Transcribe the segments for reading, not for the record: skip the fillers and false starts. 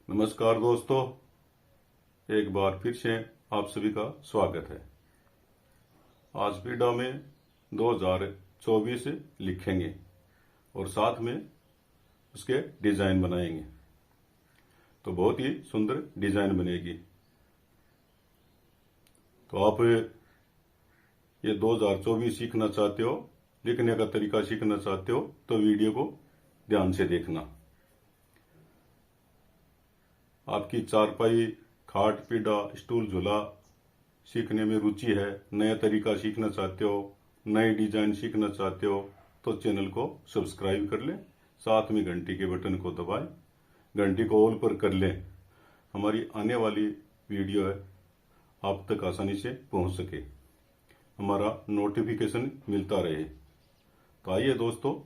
नमस्कार दोस्तों, एक बार फिर से आप सभी का स्वागत है। आज वीडियो में 2024 लिखेंगे और साथ में उसके डिजाइन बनाएंगे। तो बहुत ही सुंदर डिजाइन बनेगी। तो आप ये 2024 सीखना चाहते हो, लिखने का तरीका सीखना चाहते हो तो वीडियो को ध्यान से देखना। आपकी चारपाई, खाट, पीढ़ा, स्टूल, झूला सीखने में रुचि है, नया तरीका सीखना चाहते हो, नए डिजाइन सीखना चाहते हो तो चैनल को सब्सक्राइब कर लें, साथ में घंटी के बटन को दबाएं, घंटी को ऑल पर कर लें। हमारी आने वाली वीडियो है आप तक आसानी से पहुंच सके, हमारा नोटिफिकेशन मिलता रहे। तो आइए दोस्तों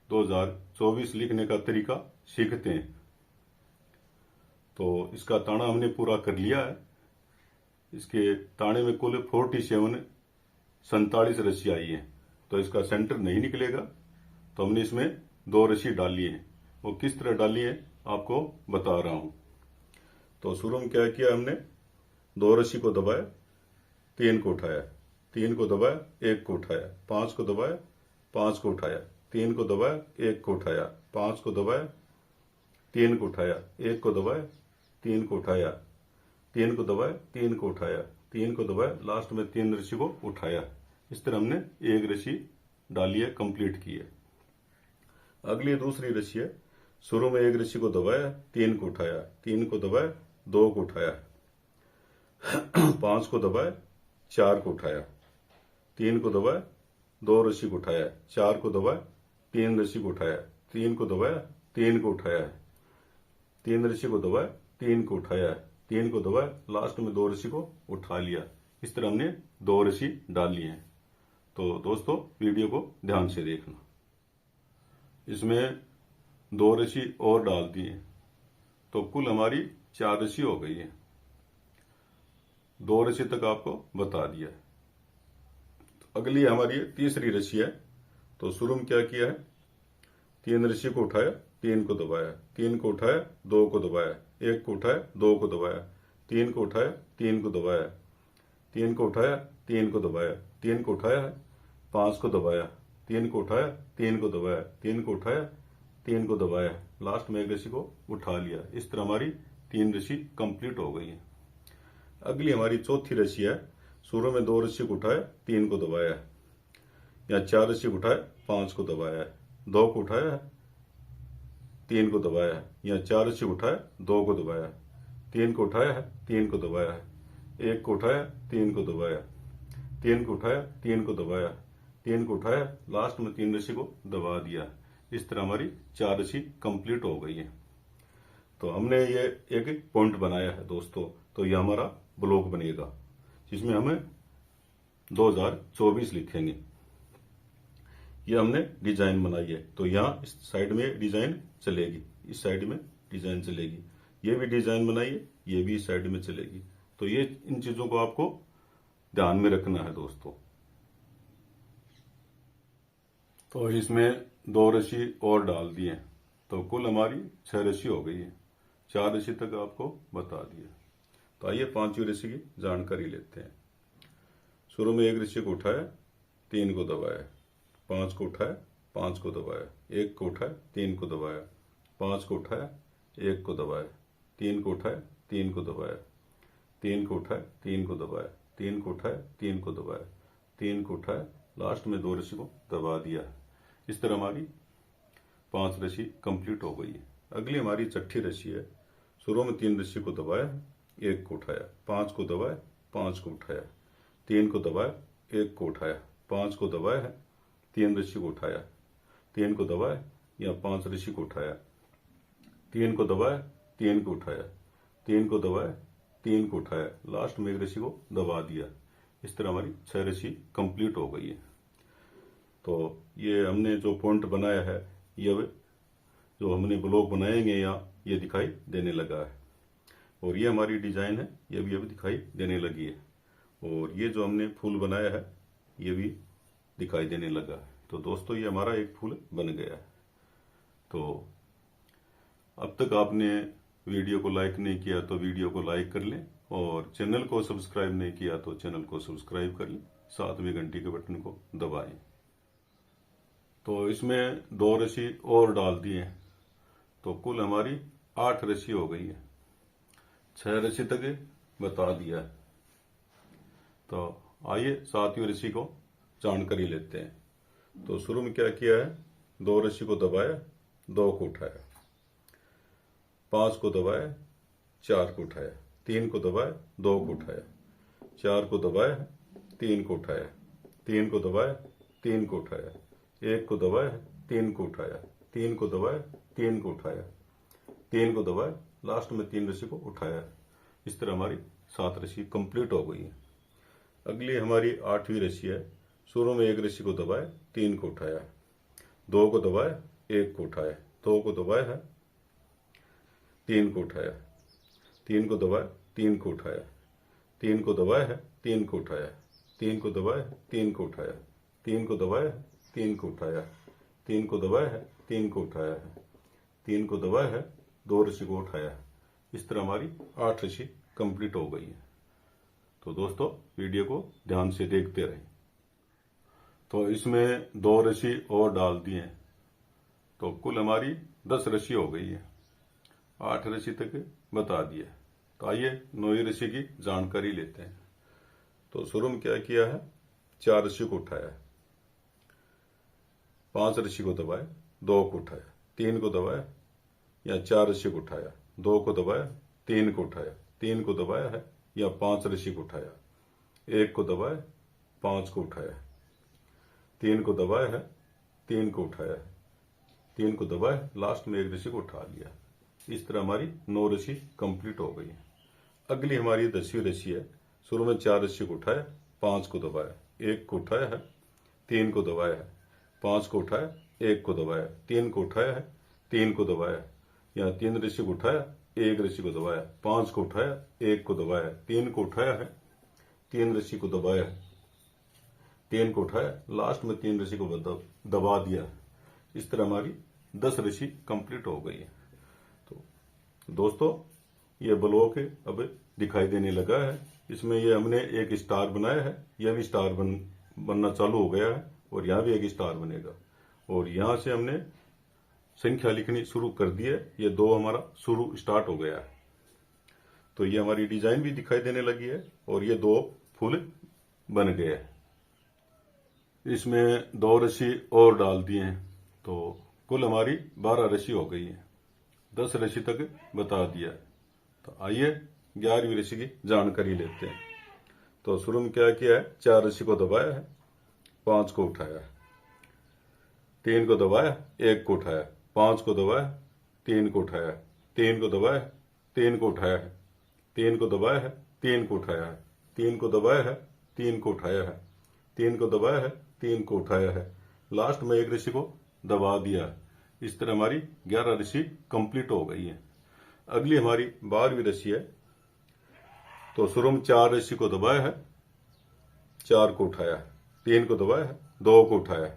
2024 लिखने का तरीका सीखते हैं। तो इसका ताना हमने पूरा कर लिया है। इसके ताने में कुल 47 रस्सी आई है। तो इसका सेंटर नहीं निकलेगा, तो हमने इसमें 2 रस्सी डाली है। वो किस तरह डाली है आपको बता रहा हूं। तो शुरू में क्या किया हमने, 2 रस्सी को दबाया, 3 को उठाया, 3 को दबाया, 1 को उठाया, 5 को दबाया, 5 को उठाया, 3 को दबाया, 1 को उठाया, 5 को दबाया, 3 को उठाया, 1 को दबाया, 3 को उठाया, 3 को दबाया, 3 को उठाया, 3 को दबाया, लास्ट में 3 रस्सी को उठाया। इस तरह हमने 1 रस्सी डाली है, कंप्लीट की है। अगली दूसरी रस्सी है, शुरू में 1 रस्सी को दबाया, 3 को उठाया, 3 को दबाया, 2 को उठाया, 5 को दबाया, 4 को उठाया, 3 को दबाया, 2 रस्सी को उठाया, 4 को दबाया, 3 रस्सी को उठाया, 3 को दबाया, 3 को उठाया, 3 रस्सी को दबाया, 3 को उठाया, 3 को दबाया, लास्ट में 2 रस्सी को उठा लिया। इस तरह हमने 2 रस्सी डाली है। तो दोस्तों वीडियो को ध्यान से देखना। इसमें 2 रस्सी और डाल दी है, तो कुल हमारी 4 रस्सी हो गई है। 2 रस्सी तक आपको बता दिया है। तो अगली हमारी तीसरी रस्सी है। तो शुरू में क्या किया है, 3 रस्सी को उठाया, 3 को दबाया, 3 को उठाया, 2 को दबाया, 1 को उठाया, 2 को दबाया, 3 को उठाया, 3 को दबाया, 3 को उठाया, 3 को दबाया, 3 को उठाया, 5 को दबाया, 3 को उठाया, 3 को दबाया, 3 को उठाया, 3 को दबाया, लास्ट में 1 रस्सी को उठा लिया। इस तरह हमारी 3 रस्सी कंप्लीट हो गई है। अगली हमारी चौथी रस्सी है। शुरू में 2 रस्सी को उठाया, 3 को दबाया, या 4 रस्सी को उठाया, 5 को दबाया, 2 को उठाया, 3 को दबाया, या 4 रस्सी उठाया, 2 को दबाया, 3 को उठाया है, 3 को दबाया है, 1 को उठाया, 3 को दबाया, 3 को उठाया, 3 को दबाया, 3 को उठाया, लास्ट में 3 रस्सी को दबा दिया। इस तरह हमारी 4 रस्सी कंप्लीट हो गई है। तो हमने ये एक पॉइंट बनाया है दोस्तों। तो ये हमारा ब्लॉक बनेगा जिसमें हमें 2024 लिखेंगे। ये हमने डिजाइन बनाई है। तो यहाँ इस साइड में डिजाइन चलेगी, इस साइड में डिजाइन चलेगी, ये भी डिजाइन बनाई है, ये भी इस साइड में चलेगी। तो ये इन चीजों को आपको ध्यान में रखना है दोस्तों। तो इसमें 2 रस्सी और डाल दिए, तो कुल हमारी 6 रस्सी हो गई है। 4 रस्सी तक आपको बता दिया। तो आइए 5वीं रस्सी की जानकारी लेते हैं। शुरू में 1 रस्सी को उठाया, 3 को दबाया, 5 को उठाया, 5 को दबाया, 1 को उठाया, 3 को दबाया, 5 को उठाया, 1 को दबाया, 3 को उठाया, 3 को दबाया, 3 को उठाया, 3 को दबाया, 3 को उठाया, 3 को दबाया, 3 को उठाया, लास्ट में 2 रस्सी को दबा दिया। इस तरह हमारी 5 रस्सी कंप्लीट हो गई है। अगली हमारी 6ठी रस्सी है। शुरू में 3 रस्सी को दबाया, 1 को उठाया, 5 को दबाया, 5 को उठाया, 3 को दबाया, 1 को उठाया, 5 को दबाया है, 3 रस्सी को उठाया, 3 को दबाया, या 5 रस्सी को उठाया, 3 को दबाया, 3 को उठाया, 3 को दबाया, 3 को उठाया, लास्ट में 1 रस्सी को दबा दिया। इस तरह हमारी 6 रस्सी कंप्लीट हो गई है। तो ये हमने जो पॉइंट बनाया है, ये जो हमने ब्लॉक बनाएंगे यहाँ ये दिखाई देने लगा है। और ये हमारी डिजाइन है, ये भी अभी दिखाई देने लगी है। और ये जो हमने फूल बनाया है ये भी दिखाई देने लगा है। तो दोस्तों ये हमारा एक फूल बन गया है। तो अब तक आपने वीडियो को लाइक नहीं किया तो वीडियो को लाइक कर लें, और चैनल को सब्सक्राइब नहीं किया तो चैनल को सब्सक्राइब कर लें, साथ में घंटी के बटन को दबाएं। तो इसमें 2 रस्सी और डाल दिए, तो कुल हमारी 8 रस्सी हो गई है। 6 रस्सी तक बता दिया है। तो आइए 7वीं रस्सी को जानकारी लेते हैं। तो शुरू में क्या किया है, 2 रस्सी को दबाया, 2 को उठाया, 5 को दबाया, 4 को उठाया, 3 को दबाया, 2 को उठाया, 4 को दबाया, 3 को उठाया, 3 को दबाया, 3 को उठाया, 1 को दबाया, 3 को उठाया, 3 को दबाया, 3 को उठाया, 3 को दबाया, लास्ट में 3 रस्सी को उठाया। इस तरह हमारी 7 रस्सी कंप्लीट हो गई है। अगली हमारी 8वीं रस्सी है। शुरू में 1 रस्सी को दबाया, 3 को उठाया, 2 को दबाया, 1 को उठाया, 2 को दबाया है, 3 को उठाया, 3 को दबाया, 3 को उठाया, 3 को दबाया है, 3 को उठाया, 3 को दबाया है, 3 को उठाया, 3 को दबाया है, 3 को उठाया, 3 को दबाया है, 3 को उठाया है, 3 को दबाया है, 2 रस्सी को उठाया। इस तरह हमारी 8 रस्सी कंप्लीट हो गई है। तो दोस्तों वीडियो को ध्यान से देखते रहें। तो इसमें 2 रस्सी और डाल दिए, तो कुल हमारी 10 रस्सी हो गई है। 8 रस्सी तक बता दिया। तो आइए 9वीं रस्सी की जानकारी लेते हैं। तो शुरू में क्या किया है, 4 रस्सी को उठाया, 5 रस्सी को दबाया, 2 को उठाया, 3 को दबाया, या 4 रस्सी को उठाया, 2 को दबाया, 3 को उठाया, 3 को दबाया है, या 5 रस्सी को उठाया, 1 को दबाया, 5 को उठाया, 3 को दबाया है, 3 को उठाया, 3 को दबाया, लास्ट में 1 रस्सी को उठा लिया। इस तरह हमारी 9 रस्सी कंप्लीट हो गई है। अगली हमारी 10वीं रस्सी है। शुरू में 4 रस्सी को उठाया, 5 को दबाया, 1 को उठाया है, 3 को दबाया है, 5 को उठाया, 1 को दबाया, 3 को उठाया है, 3 को दबाया, या 3 रस्सी को उठाया, 1 रस्सी को दबाया, 5 को उठाया, 1 को दबाया, 3 को उठाया है, 3 रस्सी को दबाया, 3 को उठाया, लास्ट में 3 रस्सी को दबा दिया। इस तरह हमारी 10 रस्सी कंप्लीट हो गई है। तो दोस्तों ये ब्लॉक अब दिखाई देने लगा है। इसमें ये हमने एक स्टार बनाया है, यह भी स्टार बनना चालू हो गया है, और यहाँ भी एक स्टार बनेगा। और यहाँ से हमने संख्या लिखनी शुरू कर दी है। ये 2 हमारा शुरू स्टार्ट हो गया है। तो ये हमारी डिजाइन भी दिखाई देने लगी है, और ये 2 फुल बन गए हैं। इसमें 2 रस्सी और डाल दिए हैं, तो कुल हमारी 12 रस्सी हो गई है। 10 रस्सी तक बता दिया है। तो आइए 11वीं रस्सी की जानकारी लेते हैं। तो शुरू में क्या किया है, 4 रस्सी को दबाया है, 5 को उठाया, 3 को दबाया, 1 को उठाया, 5 को दबाया, 3 को उठाया, 3 को दबाया, 3 को उठाया है, 3 को दबाया है, 3 को उठाया है, 3 को दबाया है, 3 को उठाया है, 3 को दबाया है, 3 को उठाया है, लास्ट में 1 रस्सी को दबा दिया। इस तरह हमारी 11 रस्सी कंप्लीट हो गई है। अगली हमारी 12वीं रस्सी है। तो शुरू में 4 रस्सी को दबाया है, 4 को उठाया, 3 को दबाया है, 2 को उठाया,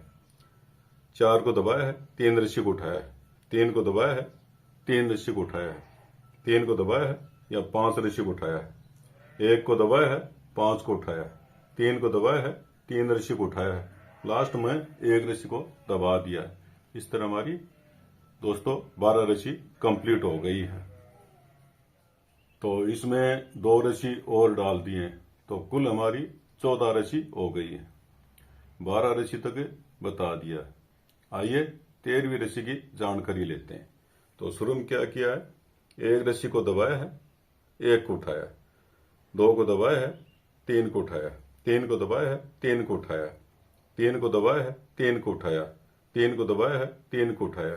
4 को दबाया है, 3 रस्सी को उठाया, 3 को दबाया है, 3 रस्सी को उठाया है, 3 को दबाया है, या 5 रस्सी को उठाया है, 1 को दबाया है, 5 को उठाया, 3 को दबाया है, 3 रस्सी को उठाया है, लास्ट में 1 रस्सी को दबा दिया। इस तरह हमारी दोस्तों 12 रस्सी कंप्लीट हो गई है। तो इसमें 2 रस्सी और डाल दिए, तो कुल हमारी 14 रस्सी हो गई है। 12 रस्सी तक बता दिया। आइए 13वीं रस्सी की जानकारी लेते हैं। तो शुरू में क्या किया है, 1 रस्सी को दबाया है, 1 को उठाया, 2 को दबाया है, 3 को उठाया, 3 को दबाया है, 3 को उठाया, 3 को दबाया है, 3 को उठाया, 3 को दबाया है, 3 को उठाया,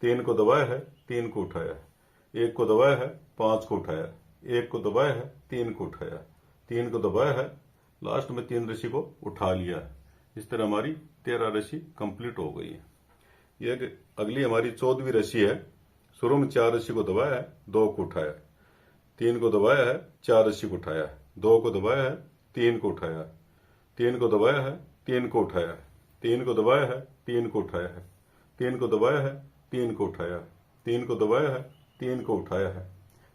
3 को दबाया है, 3 को उठाया, 1 को दबाया है, 5 को उठाया, 1 को दबाया है, 3 को उठाया, 3 को दबाया है, लास्ट में 3 रस्सी को उठा लिया। इस तरह हमारी 13 रस्सी कंप्लीट हो गई है। ये अगली हमारी 14वीं रस्सी है। शुरू में 4 रस्सी को दबाया है, 2 को उठाया, 3 को दबाया है, 4 रस्सी को उठाया, 2 को दबाया है, 3 को उठाया, 3 को दबाया है, 3 को उठाया, 3 को दबाया है, 3 को उठाया है, 3 को दबाया है, 3 को उठाया, 3 को दबाया है, 3 को उठाया है,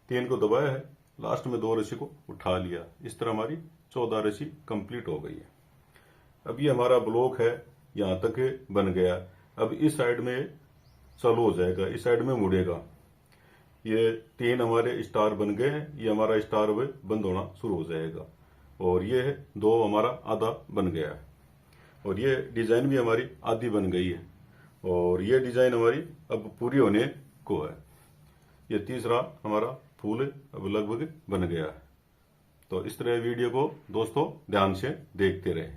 3 को दबाया है, लास्ट में 2 रस्सी को उठा लिया। इस तरह हमारी 14 रस्सी कंप्लीट हो गई है। अब ये हमारा ब्लॉक है, यहां तक बन गया। अब इस साइड में चालू हो जाएगा, इस साइड में मुड़ेगा। ये 3 हमारे स्टार बन गए हैं, ये हमारा स्टार अब बंद होना शुरू हो जाएगा। और ये 2 हमारा आधा बन गया है, और ये डिजाइन भी हमारी आधी बन गई है, और ये डिजाइन हमारी अब पूरी होने को है। ये तीसरा हमारा फूल अब लगभग बन गया है। तो इस तरह वीडियो को दोस्तों ध्यान से देखते रहे।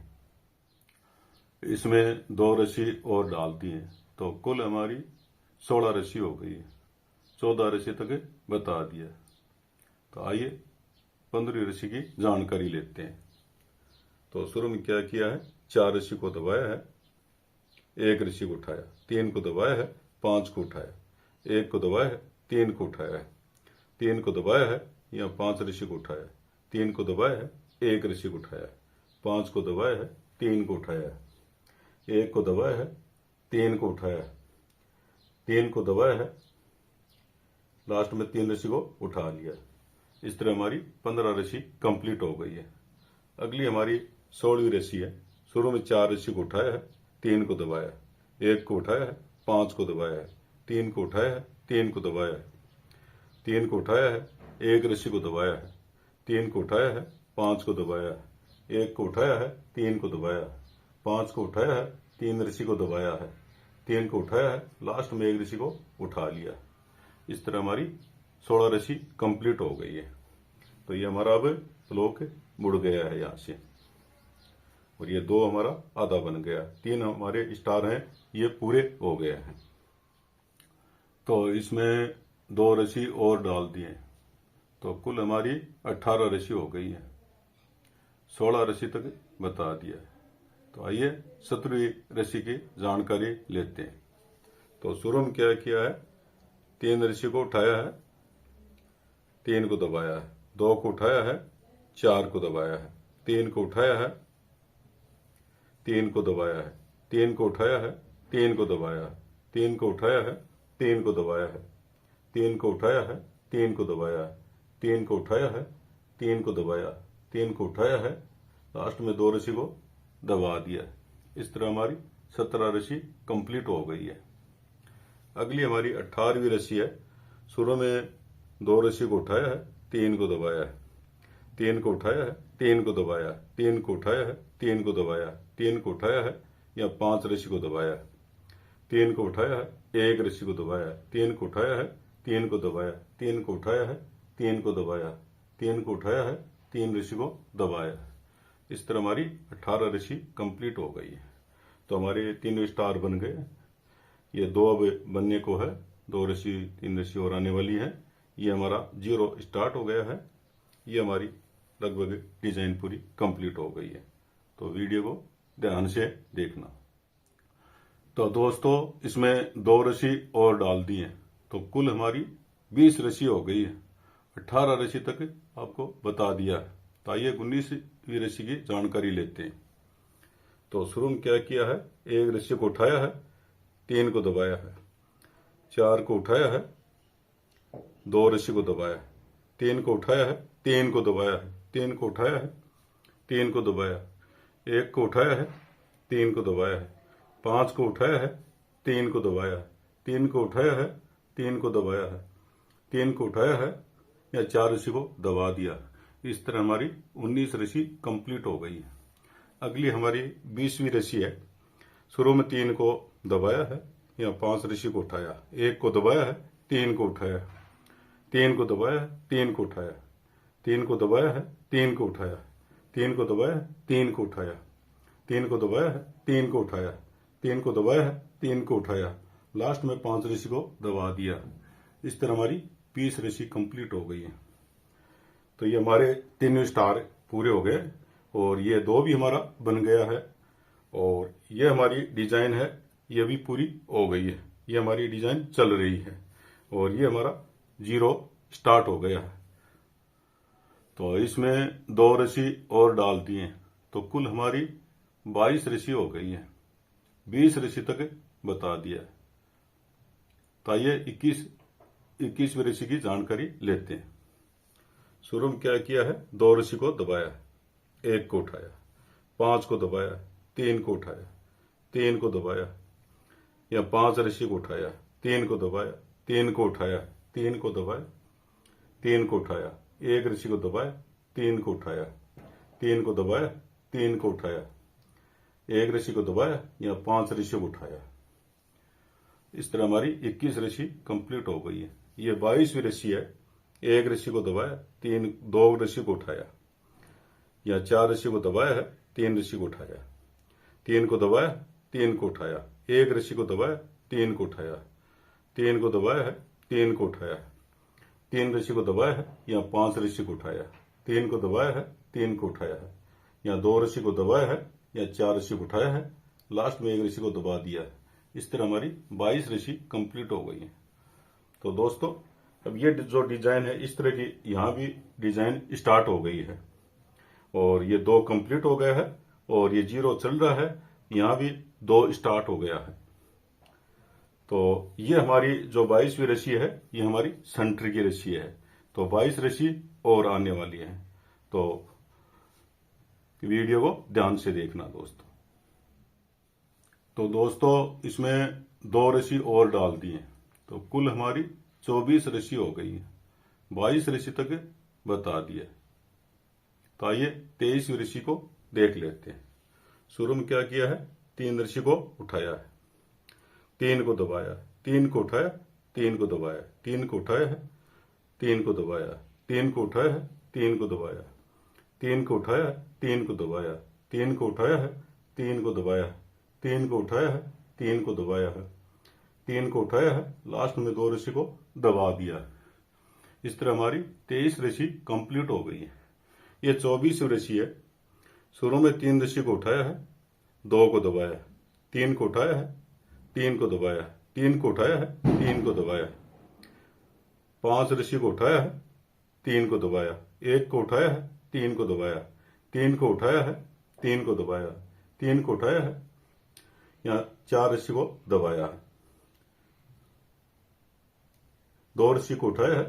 इसमें 2 रस्सी और डाल दी है, तो कुल हमारी 16 रस्सी हो गई है। 14 रस्सी तक बता दिया। तो आइए 15वीं रस्सी की जानकारी लेते हैं। तो शुरू में क्या किया है, 4 रस्सी को दबाया है, 1 रस्सी को उठाया, 3 को दबाया है, 5 को उठाया, 1 को दबाया है, 3 को उठाया है, 3 को दबाया है, या 5 रस्सी को उठाया, 3 को दबाया है, 1 रस्सी को उठाया, 5 को दबाया है, 3 को उठाया, 1 को दबाया है, 3 को उठाया, 3 को दबाया है, लास्ट में 3 रस्सी को उठा लिया। इस तरह हमारी 15 रस्सी कंप्लीट हो गई है। अगली हमारी 16वीं रस्सी है। शुरू में 4 रस्सी को उठाया है, 3 को दबाया, 1 को उठाया है, 5 को दबाया है, 3 को उठाया है, 3 को दबाया है, 3 को उठाया है, 1 रस्सी को दबाया है, 3 को उठाया है, 5 को दबाया है, 1 को उठाया है, 3 को दबाया, 5 को उठाया है, 3 रस्सी को दबाया है, 3 को उठाया है, लास्ट में 1 रस्सी को उठा लिया। इस तरह हमारी 16 रस्सी कंप्लीट हो गई है। तो ये हमारा अब ब्लॉक मुड़ गया है यहाँ से, और ये 2 हमारा आधा बन गया, 3 हमारे स्टार हैं, ये पूरे हो गए हैं। तो इसमें 2 रस्सी और डाल दिए, तो कुल हमारी 18 रस्सी हो गई है। 16 रस्सी तक बता दिया। तो आइए 17वीं रस्सी की जानकारी लेते हैं। तो शुरू में क्या किया है, 3 रस्सी को उठाया है, 3 को दबाया है, 2 को उठाया है, 4 को दबाया है, 3 को उठाया है, 3 को दबाया है, 3 को उठाया है, 3 को दबाया है, 3 को उठाया है, 3 को दबाया है, 3 को उठाया है, 3 को दबाया है, 3 को उठाया है, 3 को दबाया, 3 को उठाया है, लास्ट में 2 रस्सी को दबा दिया। इस तरह हमारी 17 रस्सी कंप्लीट हो गई है। अगली हमारी 18वीं रस्सी है। शुरू में 2 रस्सी को उठाया है, 3 को दबाया है, 3 को उठाया है, 3 को दबाया, 3 को उठाया है, 3 को दबाया, 3 को उठाया है, या 5 रस्सी को दबाया, 3 को उठाया है, 1 रस्सी को दबाया, 3 को उठाया है, 3 को दबाया, 3 को उठाया है, 3 को दबाया, 3 को उठाया है, 3 रस्सी को दबाया। इस तरह हमारी 18 रस्सी कंप्लीट हो गई है। तो हमारे 3 स्टार बन गए। ये 2 अब बनने को है, 2 रस्सी 3 रस्सी और आने वाली है। ये हमारा 0 स्टार्ट हो गया है। ये हमारी लगभग डिजाइन पूरी कंप्लीट हो गई है। तो वीडियो को ध्यान से देखना। तो दोस्तों इसमें 2 रस्सी और डाल दी है, तो कुल हमारी 20 रस्सी हो गई है। 18 रस्सी तक आपको बता दिया है। तो आइए 19वीं रस्सी की जानकारी लेते हैं। तो शुरू में क्या किया है, 1 रस्सी को उठाया है, 3 को दबाया है, 4 को उठाया है, 2 रस्सी को दबाया, 3 को उठाया है, 3 को दबाया है, 3 को उठाया है, 3 को दबाया, 1 को उठाया है, 3 को दबाया है, 5 को उठाया है, 3 को दबाया, 3 को उठाया है, 3 को दबाया है, 3 को उठाया है, या 4 रस्सी को दबा दिया। इस तरह हमारी 19 रस्सी कंप्लीट हो गई है। अगली हमारी 20वीं रस्सी है। शुरू में 3 को दबाया है, या 5 रस्सी को उठाया, 1 को दबाया है, 3 को उठाया, 3 को दबाया है, 3 को उठाया, 3 को दबाया है, 3 को उठाया, 3 को दबाया है, 3 को उठाया, 3 को दबाया है, 3 को उठाया, 3 को दबाया है, 3 को उठाया, लास्ट में 5 रस्सी को दबा दिया। इस तरह हमारी 20 रस्सी कंप्लीट हो गई है। तो ये हमारे 3 स्टार पूरे हो गए, और ये 2 भी हमारा बन गया है, और ये हमारी डिजाइन है, ये भी पूरी हो गई है। ये हमारी डिजाइन चल रही है, और ये हमारा 0 स्टार्ट हो गया है। तो इसमें 2 रस्सी और डाल दिए, तो कुल हमारी 22 रस्सी हो गई है। 20 रस्सी तक बता दिया। तो आइए 21 21वीं ऋषि की जानकारी लेते हैं। शुरू में क्या किया है, 2 ऋषि को दबाया, 1 को उठाया, 5 को दबाया, 3 को उठाया, 3 को दबाया, या 5 ऋषि को उठाया, 3 को दबाया, 3 को उठाया, 3 को दबाया, 3 को उठाया, 1 ऋषि को दबाया, 3 को उठाया, 3 को दबाया, 3 को उठाया, 1 ऋषि को दबाया, या 5 ऋषि को उठाया। इस तरह हमारी 21 ऋषि कंप्लीट हो गई है। ये 22वीं ऋषि है, 1 ऋषि को दबाया, 2 ऋषि को उठाया, या 4 ऋषि को दबाया है, 3 ऋषि को उठाया, 3 को दबाया, 3 को उठाया, 1 ऋषि को दबाया, 3 को उठाया, 3 को दबाया है, 3 को उठाया, 3 ऋषि को दबाया है, या 5 ऋषि को उठाया, 3 को दबाया है, 3 को उठाया है, या 2 ऋषि को दबाया है, या 4 ऋषि को उठाया है, लास्ट में 1 ऋषि को दबा दिया है। इस तरह हमारी 22 ऋषि कंप्लीट हो गई है। तो दोस्तों, अब ये जो डिजाइन है, इस तरह की यहाँ भी डिजाइन स्टार्ट हो गई है, और ये 2 कंप्लीट हो गया है, और ये 0 चल रहा है, यहाँ भी 2 स्टार्ट हो गया है। तो ये हमारी जो 22वीं ऋषि है, ये हमारी सेंटर की ऋषि है। तो 22 ऋषि और आने वाली है, तो वीडियो को ध्यान से देखना दोस्तों। तो दोस्तों, इसमें 2 ऋषि और डाल दिए, तो कुल हमारी 24 ऋषि हो गई है। 22 ऋषि तक बता दिया। तो आइए 23वीं ऋषि को देख लेते हैं। शुरू में क्या किया है, 3 ऋषि को उठाया है, 3 को दबाया, 3 को उठाया, 3 को दबाया, 3 को उठाया है, 3 को दबाया, 3 को उठाया है, 3 को दबाया, 3 को उठाया है, 3 को दबाया, 3 को उठाया है, 3 को दबाया, 3 को उठाया है, 3 को दबाया है, 3 को उठाया है, लास्ट में 2 ऋषि को दबा दिया। इस तरह हमारी 23 ऋषि कंप्लीट हो गई है। ये 24वीं ऋषि है। शुरू में 3 ऋषि को उठाया है, 2 को दबाया, 3 को उठाया है, 3 को दबाया, 3 को उठाया है, 3 को दबाया, 5 ऋषि को उठाया है, 3 को दबाया, 1 को उठाया है, 3 को दबाया, 3 को उठाया है, 3 को दबाया, 3 को उठाया है, या 4 ऋषि को दबाया है, 2 ऋषि को उठाया है,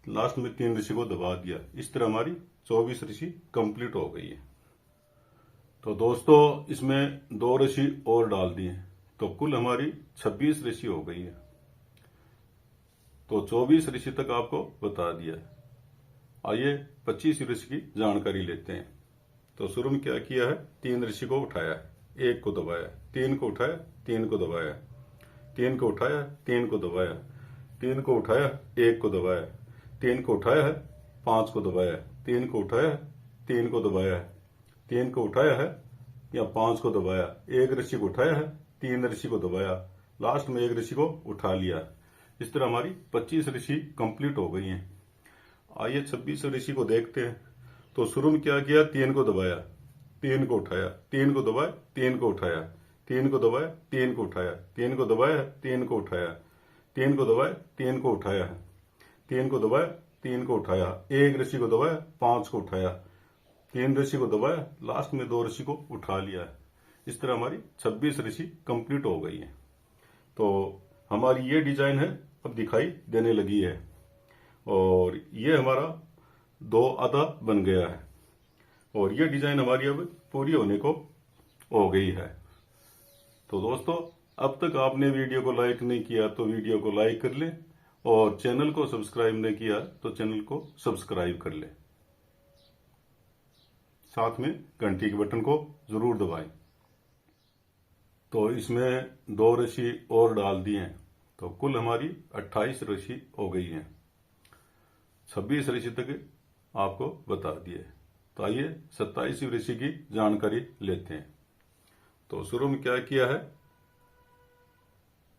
लास्ट में 3 ऋषि को दबा दिया। इस तरह हमारी 24 ऋषि कंप्लीट हो गई है। तो दोस्तों, इसमें 2 ऋषि और डाल दिए, तो कुल हमारी 26 ऋषि हो गई है। तो 24 ऋषि तक आपको बता दिया। आइए 25 ऋषि की जानकारी लेते हैं। तो शुरू में क्या किया है, 3 ऋषि को उठाया, 1 को दबाया, 3 को उठाया, 3 को दबाया, 3 को उठाया, 3 को दबाया, 3 को उठाया, 1 को दबाया, 3 को उठाया है, 5 को दबाया, 3 को उठाया है, 3 को दबाया, 3 को उठाया है, या 5 को दबाया, 1 ऋषि को उठाया है, 3 ऋषि को दबाया, लास्ट में 1 ऋषि को उठा लिया। इस तरह हमारी 25 ऋषि कंप्लीट हो गई हैं। आइए 26 ऋषि को देखते हैं। तो शुरू में क्या किया, 3 को दबाया, 3 को उठाया, 3 को दबाया, 3 को उठाया, 3 को दबाया, 3 को उठाया, 3 को दबाया, 3 को उठाया, 3 को दबाया, 3 को उठाया, 3 को दबाया, 3 को उठाया, 1 ऋषि को दबाया, 5 को उठाया, 3 ऋषि को दबाया, लास्ट में 2 ऋषि को उठा लिया। इस तरह हमारी 26 ऋषि कंप्लीट हो गई है। तो हमारी ये डिजाइन है अब दिखाई देने लगी है, और ये हमारा 2 आधा बन गया है, और ये डिजाइन हमारी अब पूरी होने को हो गई है। तो दोस्तों, अब तक आपने वीडियो को लाइक नहीं किया तो वीडियो को लाइक कर लें, और चैनल को सब्सक्राइब नहीं किया तो चैनल को सब्सक्राइब कर लें। साथ में घंटी के बटन को जरूर दबाएं। तो इसमें 2 ऋषि और डाल दिए हैं, तो कुल हमारी 28 ऋषि हो गई हैं। 26 ऋषि तक आपको बता दिए। तो आइए 27वीं ऋषि की जानकारी लेते हैं। तो शुरू में क्या किया है,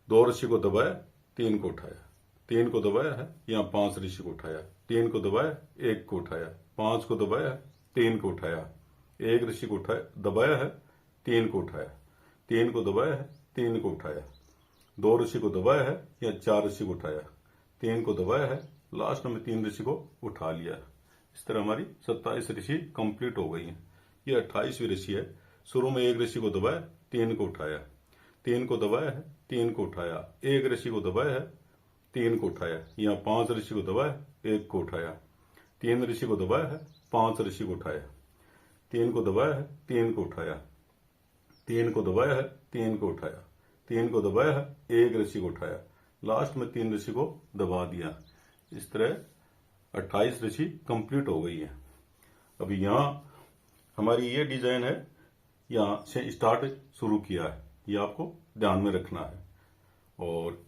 2 ऋषि को दबाया, 3 को उठाया, 3 को दबाया है, या 5 ऋषि को उठाया, 3 को दबाया, 1 को उठाया, 5 को दबाया, 3 को उठाया, 1 ऋषि को उठाया, दबाया है, 3 को उठाया, 3 को दबाया है, 3 को उठाया, 2 ऋषि को दबाया है, या 4 ऋषि को उठाया, 3 को दबाया है, लास्ट में 3 ऋषि को उठा लिया। इस तरह हमारी 27 ऋषि कंप्लीट हो गई है। ये 28वीं ऋषि है। शुरू में 1 ऋषि को दबाया, 3 को उठाया, 3 को दबाया है, 3 को उठाया, 1 ऋषि को दबाया है, 3 को उठाया, यहाँ 5 ऋषि को दबाया, 1 को उठाया, 3 ऋषि को दबाया है, 5 ऋषि को उठाया, 3 को दबाया है, 3 को उठाया, 3 को दबाया है, 3 को उठाया, 3 को दबाया है, 1 ऋषि को उठाया, लास्ट में 3 ऋषि को दबा दिया। इस तरह 28 ऋषि कंप्लीट हो गई है। अभी यहाँ हमारी ये डिजाइन है, यहाँ से स्टार्ट शुरू किया है, ये आपको ध्यान में रखना है। और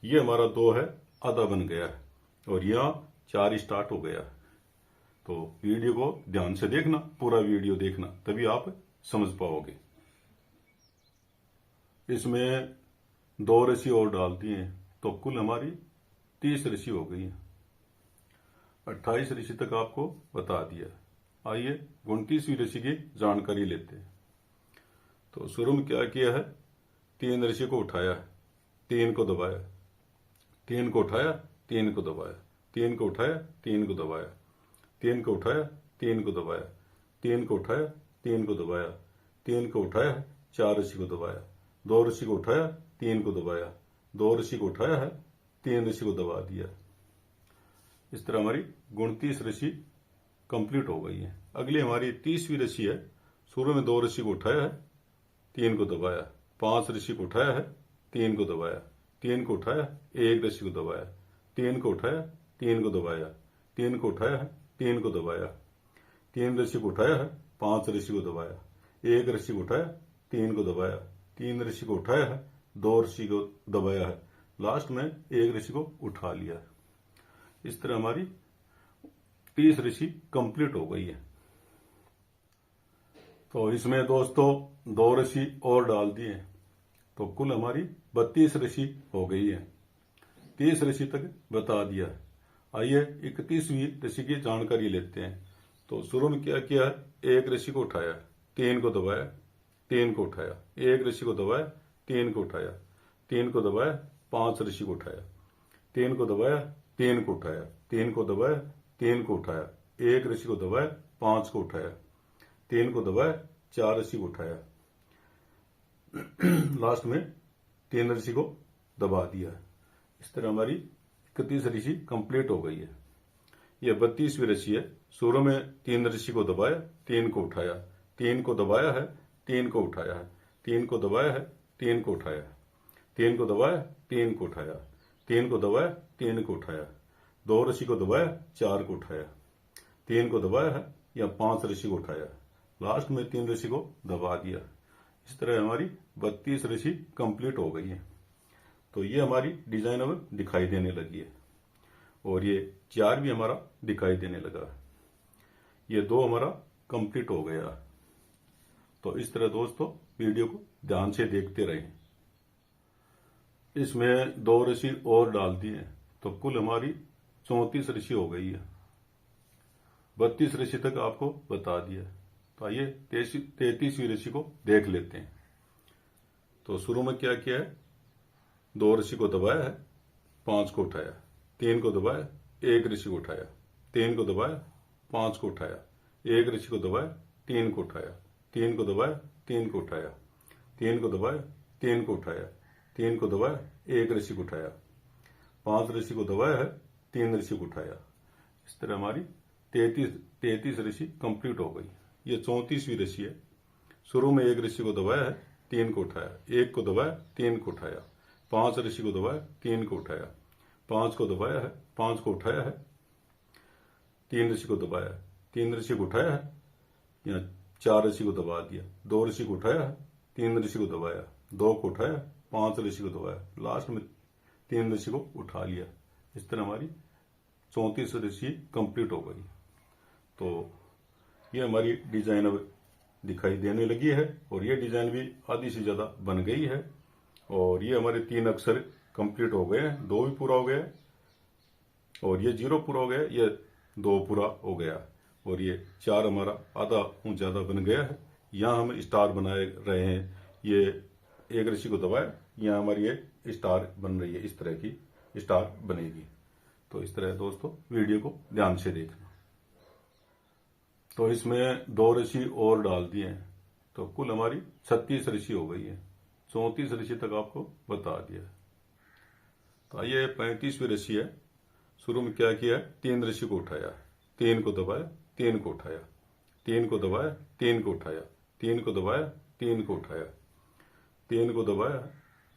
ये हमारा 2 है, आधा बन गया है, और यहाँ 4 स्टार्ट हो गया है। तो वीडियो को ध्यान से देखना, पूरा वीडियो देखना, तभी आप समझ पाओगे। इसमें 2 ऋषि और डाल दिए हैं, तो कुल हमारी 30 ऋषि हो गई है। 28 ऋषि तक आपको बता दिया। आइए 29वीं ऋषि की जानकारी लेते हैं। तो शुरू में क्या किया है, 3 ऋषि को उठाया, 3 को दबाया, 3 को उठाया, 3 को दबाया, 3 को उठाया, 3 को दबाया, 3 को उठाया, 3 को दबाया, 3 को उठाया, 3 को दबाया, 3 को उठाया, 4 ऋषि को दबाया, 2 ऋषि को उठाया, 3 को दबाया, 2 ऋषि को उठाया है, 3 ऋषि को दबा दिया। इस तरह हमारी 29 ऋषि कंप्लीट हो गई है। अगली हमारी 30वीं ऋषि है। शुरू में 2 ऋषि को उठाया है, 3 को दबाया, 5 ऋषि को उठाया है, 3 को दबाया, 3 को उठाया, 1 ऋषि को दबाया, 3 को उठाया, 3 को दबाया, 3 को उठाया है, 3 को दबाया, 3 ऋषि को उठाया है, 5 ऋषि को दबाया, 1 ऋषि को उठाया, 3 को दबाया, 3 ऋषि को उठाया है, 2 ऋषि को दबाया है, लास्ट में 1 ऋषि को उठा लिया। इस तरह हमारी 30 ऋषि कंप्लीट हो गई है। तो इसमें दोस्तों 2 ऋषि और डाल दिए, तो कुल हमारी 32 ऋषि हो गई है। 30 ऋषि तक बता दिया। आइए 31वीं ऋषि की जानकारी लेते हैं। तो शुरू में क्या किया है, 1 ऋषि को उठाया, 3 को दबाया, 3 को उठाया, 1 ऋषि को दबाया, 3 को उठाया, 3 को दबाया, 5 ऋषि को उठाया, 3 को दबाया, 3 को उठाया, 3 को दबाया, 3 को उठाया, 1 ऋषि को दबाया, 5 को उठाया, 3 को दबाया, 4 ऋषि को उठाया, लास्ट में 3 ऋषि को दबा दिया। इस तरह हमारी 31 ऋषि कंप्लीट हो गई है। यह 32वीं ऋषि है। शुरू में 3 ऋषि को दबाया, 3 को उठाया, 3 को दबाया है, 3 को उठाया है, 3 को दबाया है, 3 को उठाया, 3 को दबाया, 3 को उठाया, 3 को दबाया, 3 को उठाया, 2 ऋषि को दबाया, 4 को उठाया, 3 को दबाया है या 5 ऋषि को उठाया, लास्ट में 3 ऋषि को दबा दिया। इस तरह हमारी 32 ऋषि कंप्लीट हो गई है। तो ये हमारी डिजाइन अब दिखाई देने लगी है, और ये 4 भी हमारा दिखाई देने लगा। ये 2 हमारा कंप्लीट हो गया। तो इस तरह दोस्तों वीडियो को ध्यान से देखते रहें। इसमें 2 ऋषि और डाल दिए, तो कुल हमारी 34 ऋषि हो गई है। 32 ऋषि तक आपको बता दिया। तो आइए 33वीं ऋषि को देख लेते हैं। तो शुरू में क्या किया है, 2 ऋषि को दबाया है, 5 को उठाया, 3 को दबाया, 1 ऋषि को उठाया, 3 को दबाया, 5 को उठाया, 1 ऋषि को दबाया, 3 को उठाया, 3 को दबाया, 3 को उठाया, 3 को दबाया, 3 को उठाया, 3 को दबाया, 1 ऋषि को उठाया, 5 ऋषि को दबाया है, 3 ऋषि को उठाया। इस तरह हमारी 33 ऋषि कंप्लीट हो गई। ये 34वीं ऋषि है। शुरू में 1 ऋषि को दबाया है, 3 को उठाया, 1 को दबाया, 3 को उठाया, 5 ऋषि को दबाया, 3 को उठाया, 5 को दबाया है, 5 को उठाया है, 3 ऋषि को दबाया, 3 ऋषि को उठाया है या 4 ऋषि को दबा दिया, 2 ऋषि को उठाया है, 3 ऋषि को दबाया, 2 को उठाया, 5 ऋषि को दबाया, लास्ट में 3 ऋषि को उठा लिया। इस तरह हमारी 34 ऋषि कंप्लीट हो गई। तो ये हमारी डिजाइन अब दिखाई देने लगी है, और ये डिजाइन भी आधी से ज्यादा बन गई है। और ये हमारे 3 अक्षर कंप्लीट हो गए हैं, 2 भी पूरा हो गया, और ये 0 पूरा हो गया, ये 2 पूरा हो गया, और ये 4 हमारा आधा ज्यादा बन गया है। यहाँ हम स्टार बनाए रहे हैं, ये 1 ऋषि को दबाया, यहाँ हमारी ये स्टार बन रही है, इस तरह की स्टार बनेगी। तो इस तरह दोस्तों वीडियो को ध्यान से देखना। तो इसमें 2 ऋषि और डाल दिए हैं, तो कुल हमारी 36 ऋषि हो गई है। 34 ऋषि तक आपको बता दिया। तो आइए 35वीं रस्सी है। शुरू में क्या किया, 3 रस्सी को उठाया, 3 को दबाया, 3 को उठाया, 3 को दबाया, 3 को उठाया, 3 को दबाया, 3 को उठाया, 3 को दबाया,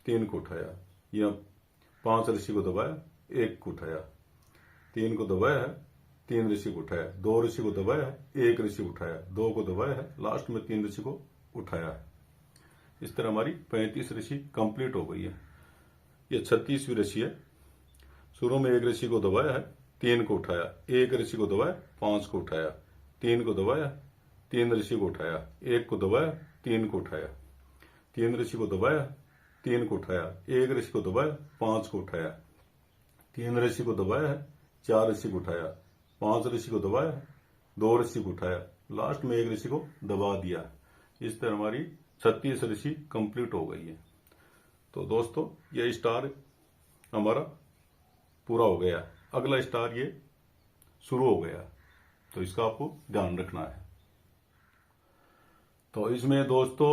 3 को उठाया, या 5 रस्सी को दबाया, 1 को उठाया, 3 को दबाया है, 3 रस्सी को उठाया, 2 रस्सी को दबाया है, 1 रस्सी को उठाया, 2 को दबाया है, लास्ट में 3 रस्सी को उठाया है। इस तरह हमारी 35 रस्सी कंप्लीट हो गई है। ये 36वीं रस्सी है। शुरू में 1 रस्सी को दबाया है, 3 को उठाया, 1 रस्सी को दबाया, 5 को उठाया, 3 को दबाया, 3 रस्सी को उठाया, 1 को दबाया, 3 को उठाया, 3 रस्सी को दबाया, 3 को उठाया, 1 रस्सी को दबाया, 5 को उठाया, 3 रस्सी को दबाया है, 4 रस्सी को उठाया, 5 रस्सी को दबाया, 2 रस्सी को उठाया, लास्ट में 1 रस्सी को दबा दिया। इस तरह हमारी 36 रस्सी कंप्लीट हो गई है। तो दोस्तों ये स्टार हमारा पूरा हो गया। अगला स्टार ये शुरू हो गया, तो इसका आपको ध्यान रखना है। तो इसमें दोस्तों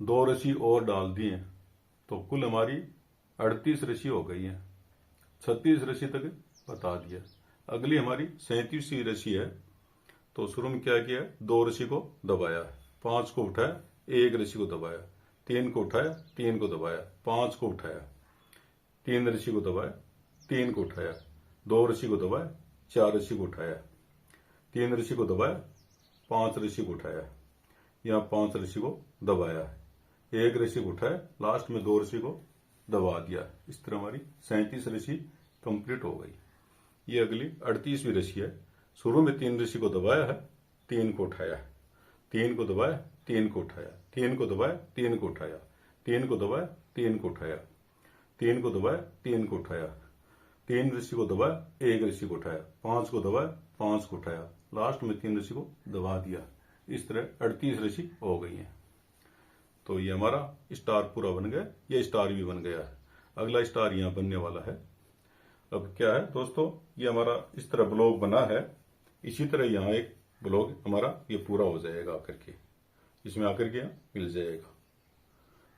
2 रस्सी और डाल दी है, तो कुल हमारी 38 रस्सी हो गई है। 36 रस्सी तक बता दिया। अगली हमारी 37वीं रस्सी है। तो शुरू में क्या किया, 2 रस्सी को दबाया, 5 को उठाया, 1 रस्सी को दबाया, 3 को उठाया, 3 को दबाया, 5 को उठाया, 3 रस्सी को दबाया, 3 को उठाया, 2 रस्सी को दबाया, 4 रस्सी को उठाया, 3 रस्सी को दबाया, 5 रस्सी को उठाया, यहाँ 5 रस्सी को दबाया, 1 रस्सी को उठाया, लास्ट में 2 रस्सी को दबा दिया। इस तरह हमारी 37 रस्सी कंप्लीट हो गई। ये अगली 38वीं रस्सी है। शुरू में 3 रस्सी को दबाया है, 3 को उठाया, 3 को दबाया, 3 को उठाया, 3 को दबाया, 3 को उठाया, 3 को दबाया, 3 को उठाया, 3 को दबाया, 3 को उठाया, 3 रस्सी को दबाया, 1 रस्सी को उठाया, 5 को दबाया, 5 को उठाया, लास्ट में 3 रस्सी को दबा दिया। इस तरह 38 रस्सी हो गई है। तो ये हमारा स्टार पूरा बन गया। ये स्टार भी बन गया है। अगला स्टार यहाँ बनने वाला है। अब क्या है दोस्तों, ये हमारा इस तरह ब्लॉक बना है। इसी तरह यहाँ एक ब्लॉक हमारा ये पूरा हो जाएगा आकर के, इसमें आकर के यहाँ मिल जाएगा।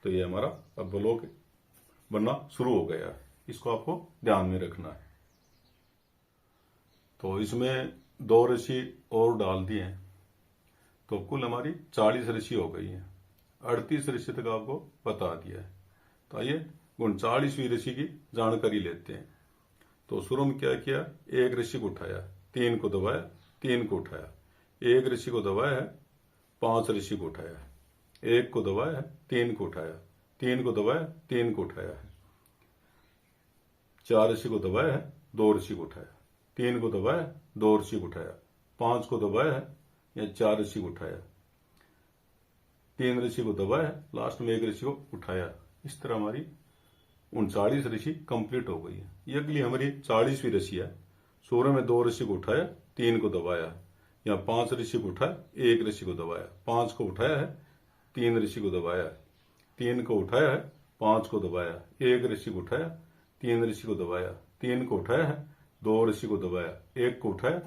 तो ये हमारा अब ब्लॉक बनना शुरू हो गया है। इसको आपको ध्यान में रखना है। तो इसमें 2 रस्सी और डाल दिए हैं, तो कुल हमारी 40 रस्सी हो गई है। 38 रस्सी तक आपको बता दिया है। तो आइए 39वीं रस्सी की जानकारी लेते हैं। तो शुरू में क्या किया, 1 रस्सी को उठाया, 3 को दबाया, 3 को उठाया, 1 रस्सी को दबाया है, 5 रस्सी को उठाया, 1 को दबाया है, 3 को उठाया, 3 को दबाया, 3 को उठाया है, 4 रस्सी को दबाया है, 2 रस्सी को उठाया, 3 को दबाया, 2 रस्सी को उठाया, 5 को दबाया है या 4 रस्सी को उठाया, 3 रस्सी को दबाया है, लास्ट में 1 रस्सी को उठाया। इस तरह हमारी 39 रस्सी कंप्लीट हो गई है। ये अगली हमारी 40वीं रस्सी है। शुरू में 2 रस्सी को उठाया, 3 को दबाया, या 5 रस्सी को उठाया, 1 रस्सी को दबाया, 5 को उठाया है, 3 रस्सी को दबाया, 3 को उठाया है, 5 को दबाया, 1 रस्सी को उठाया, 3 रस्सी को दबाया, 3 को उठाया है, 2 रस्सी को दबाया, 1 को उठाया,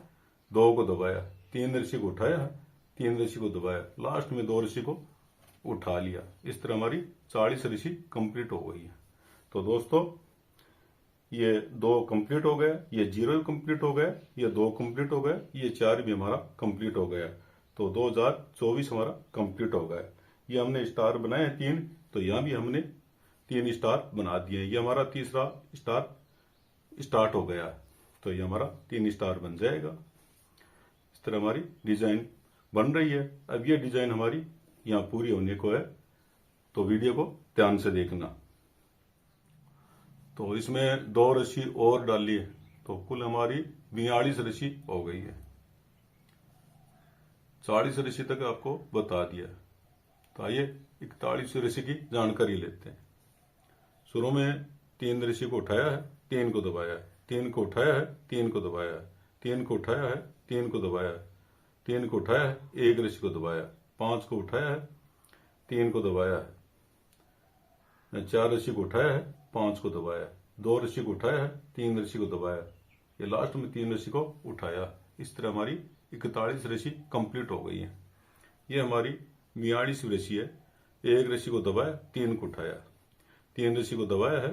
2 को दबाया, 3 रस्सी को उठाया है, 3 रस्सी को दबाया, लास्ट में 2 रस्सी को उठा लिया। इस तरह हमारी 40 रस्सी कंप्लीट हो गई है। तो दोस्तों ये 2 कंप्लीट हो गया, ये 0 कंप्लीट हो गया, ये 2 कंप्लीट हो गया, ये 4 भी हमारा कंप्लीट हो गया। तो 2024 हमारा कंप्लीट हो गया। ये हमने स्टार बनाए हैं 3, तो यहाँ भी हमने 3 स्टार बना दिए। ये हमारा तीसरा स्टार स्टार्ट हो गया, तो ये हमारा 3 स्टार बन जाएगा। इस तरह हमारी डिजाइन बन रही है। अब ये डिजाइन हमारी यहाँ पूरी होने को है, तो वीडियो को ध्यान से देखना। तो इसमें 2 रस्सी और डाली है, तो कुल हमारी 42 रस्सी हो गई है। 40 रस्सी तक आपको बता दिया। तो आइए 41 रस्सी की जानकारी लेते हैं। शुरू में 3 रस्सी को उठाया है, 3 को दबाया, 3 को उठाया है, 3 को दबाया, 3 को उठाया है, 3 को दबाया, 3 को उठाया है, 1 रस्सी को दबाया, 5 को उठाया है, 3 को दबाया, 4 रस्सी को उठाया है, 5 को दबाया, 2 रस्सी को उठाया है, 3 रस्सी को दबाया, ये लास्ट में 3 रस्सी को उठाया। इस तरह हमारी 41 रस्सी कंप्लीट हो गई है। ये हमारी 42वीं रस्सी है। 1 रस्सी को दबाया, 3 को उठाया, 3 रस्सी को दबाया है,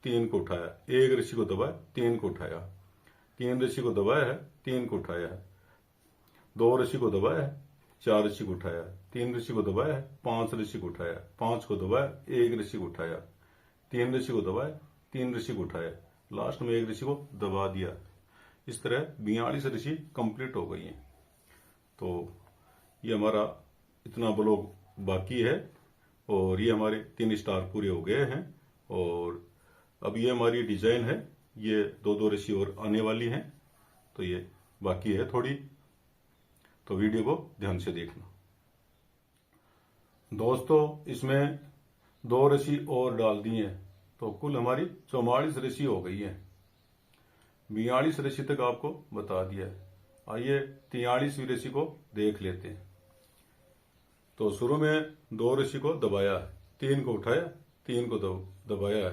3 को उठाया, एक रस्सी को दबाया 3 को उठाया, 3 रस्सी को दबाया है 3 को उठाया है, 2 रस्सी को दबाया है 4 रस्सी को उठाया, 3 रस्सी को दबाया है 5 रस्सी को उठाया, 5 को दबाया 1 रस्सी को उठाया, 3 रस्सी को दबाया 3 रस्सी को उठाया, लास्ट में 1 रस्सी को दबा दिया। इस तरह 42 रस्सी कंप्लीट हो गई है। तो ये हमारा इतना ब्लॉक बाकी है और ये हमारे 3 स्टार पूरे हो गए हैं। और अब ये हमारी डिजाइन है, ये 2-2 रस्सी और आने वाली है, तो ये बाकी है थोड़ी, तो वीडियो को ध्यान से देखना। दोस्तों इसमें 2 रस्सी और डाल दी है, तो कुल हमारी 44 रस्सी हो गई है। 42 रस्सी तक आपको बता दिया है। आइए 43वीं रस्सी को देख लेते हैं। तो शुरू में 2 रस्सी को दबाया, 3 को उठाया, 3 को दबाया,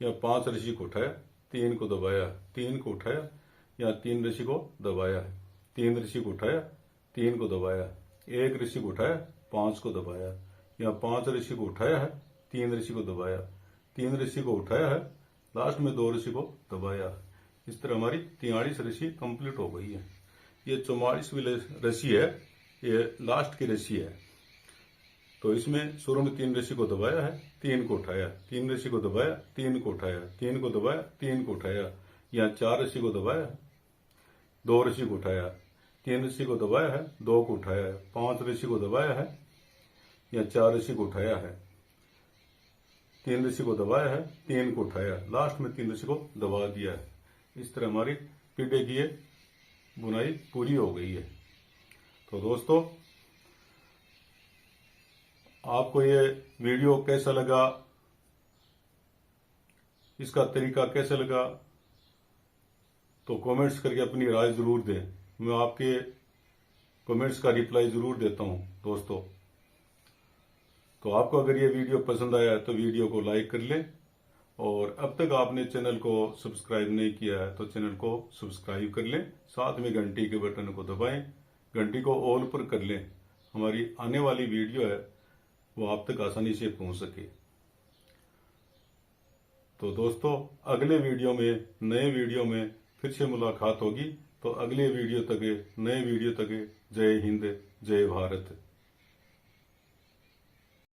या 5 रस्सी को उठाया, 3 को दबाया, 3 को उठाया, या 3 रस्सी को दबाया, 3 रस्सी को उठाया, 3 को दबाया, 1 रस्सी को उठाया, 5 को दबाया, या 5 रस्सी को उठाया है, 3 रस्सी को दबाया, 3 रस्सी को उठाया है, लास्ट में 2 रस्सी को दबाया। इस तरह हमारी 43 रस्सी कंप्लीट हो गई है। ये 44वीं रस्सी है, ये लास्ट की रस्सी है। तो इसमें शुरू में 3 रस्सी को दबाया है, 3 को उठाया, 3 रस्सी को दबाया, 3 को उठाया, 3 को दबाया, 3 को उठाया, या 4 रस्सी को दबाया, 2 रस्सी को उठाया, 3 रस्सी को दबाया है, 2 को उठाया है, 5 रस्सी को दबाया है, या 4 रस्सी को उठाया है, 3 रस्सी को दबाया है, 3 को उठाया, लास्ट में 3 रस्सी को दबा दिया है। इस तरह हमारी पिड्डे की ये बुनाई पूरी हो गई है। तो दोस्तों आपको ये वीडियो कैसा लगा, इसका तरीका कैसा लगा, तो कमेंट्स करके अपनी राय जरूर दें। मैं आपके कमेंट्स का रिप्लाई जरूर देता हूं दोस्तों। तो आपको अगर ये वीडियो पसंद आया तो वीडियो को लाइक कर लें, और अब तक आपने चैनल को सब्सक्राइब नहीं किया है तो चैनल को सब्सक्राइब कर लें, साथ में घंटी के बटन को दबाएं, घंटी को ऑल पर कर लें। हमारी आने वाली वीडियो है वो आप तक आसानी से पहुंच सके। तो दोस्तों अगले वीडियो में, नए वीडियो में फिर से मुलाकात होगी। तो अगले वीडियो तक, नए वीडियो तक, जय हिंद, जय भारत।